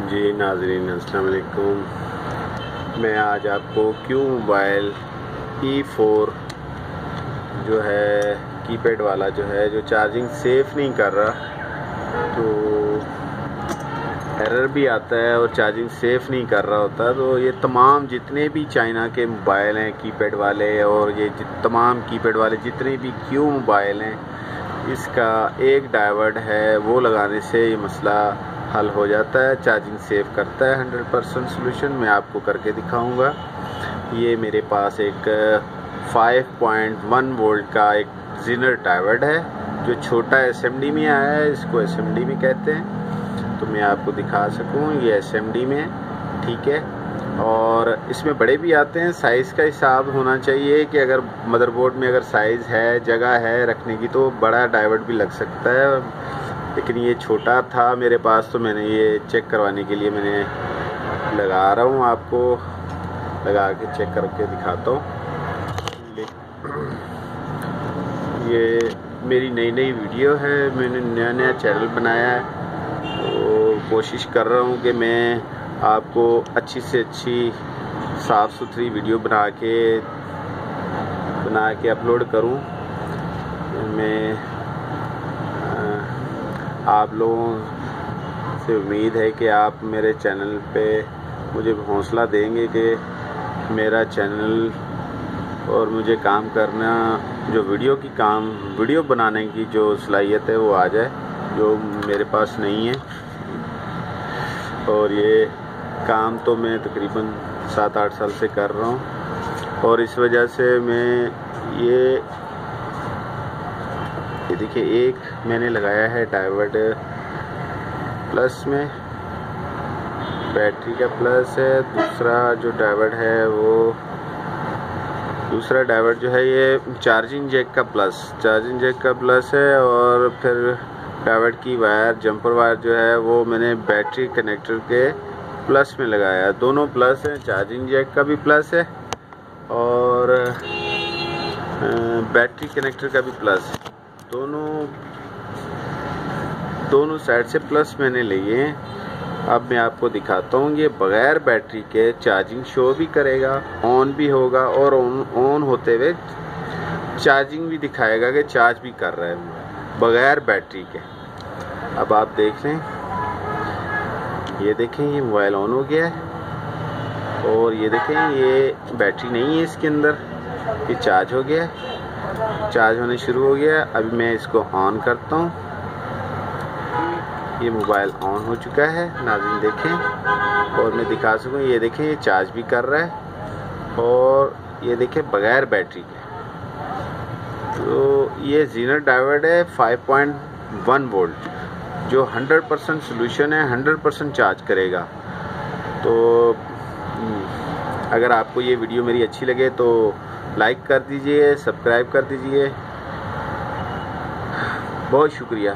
जी नाज़रीन अस्सलाम वालेकुम। मैं आज आपको क्यों मोबाइल E4 जो है कीपैड वाला जो है जो चार्जिंग सेफ नहीं कर रहा, तो एरर भी आता है और चार्जिंग सेफ नहीं कर रहा होता, तो ये तमाम जितने भी चाइना के मोबाइल हैं कीपैड वाले और ये तमाम कीपैड वाले जितने भी क्यों मोबाइल हैं, इसका एक डायोड है वो लगाने से ये मसला हल हो जाता है, चार्जिंग सेव करता है। 100% सोल्यूशन मैं आपको करके दिखाऊंगा। ये मेरे पास एक 5.1 वोल्ट का एक जीनर डायोड है जो छोटा SMD में आया है, इसको SMD में कहते हैं, तो मैं आपको दिखा सकूं। ये SMD में, ठीक है। और इसमें बड़े भी आते हैं, साइज़ का हिसाब होना चाहिए कि अगर मदरबोर्ड में अगर साइज़ है, जगह है रखने की, तो बड़ा डायोड भी लग सकता है, लेकिन ये छोटा था मेरे पास, तो मैंने ये चेक करवाने के लिए मैंने लगा रहा हूँ, आपको लगा के चेक करके दिखाता हूँ। ये मेरी नई वीडियो है, मैंने नया चैनल बनाया है, तो कोशिश कर रहा हूँ कि मैं आपको अच्छी से अच्छी साफ़ सुथरी वीडियो बना के अपलोड करूँ। मैं आप लोगों से उम्मीद है कि आप मेरे चैनल पे मुझे हौसला देंगे कि मेरा चैनल और मुझे काम करना, जो वीडियो बनाने की जो सलाहियत है वो आ जाए, जो मेरे पास नहीं है। और ये काम तो मैं तकरीबन 7-8 साल से कर रहा हूँ, और इस वजह से मैं ये देखिए, एक मैंने लगाया है डायोड प्लस में, बैटरी का प्लस है। दूसरा जो डायोड है वो दूसरा डायोड जो है ये चार्जिंग जैक का प्लस है। और फिर डायोड की वायर, जंपर वायर जो है वो मैंने बैटरी कनेक्टर के प्लस में लगाया। दोनों प्लस है, चार्जिंग जैक का भी प्लस है और बैटरी कनेक्टर का भी प्लस है। दोनों साइड से प्लस मैंने लिए हैं। अब मैं आपको दिखाता हूँ, ये बगैर बैटरी के चार्जिंग शो भी करेगा, ऑन भी होगा, और ऑन होते हुए चार्जिंग भी दिखाएगा कि चार्ज भी कर रहा है बगैर बैटरी के। अब आप देख लें, ये देखें, ये मोबाइल ऑन हो गया है, और ये देखें ये बैटरी नहीं है इसके अंदर, ये चार्ज हो गया है, चार्ज होने शुरू हो गया। अभी मैं इसको ऑन करता हूँ, ये मोबाइल ऑन हो चुका है, नाज़रीन देखें, और मैं दिखा सकूँ, ये देखें ये चार्ज भी कर रहा है, और ये देखें बगैर बैटरी के। तो ये जीनर डायोड है 5.1 वोल्ट जो 100% सोल्यूशन है, 100% चार्ज करेगा। तो अगर आपको ये वीडियो मेरी अच्छी लगे तो लाइक कर दीजिए, सब्सक्राइब कर दीजिए। बहुत शुक्रिया।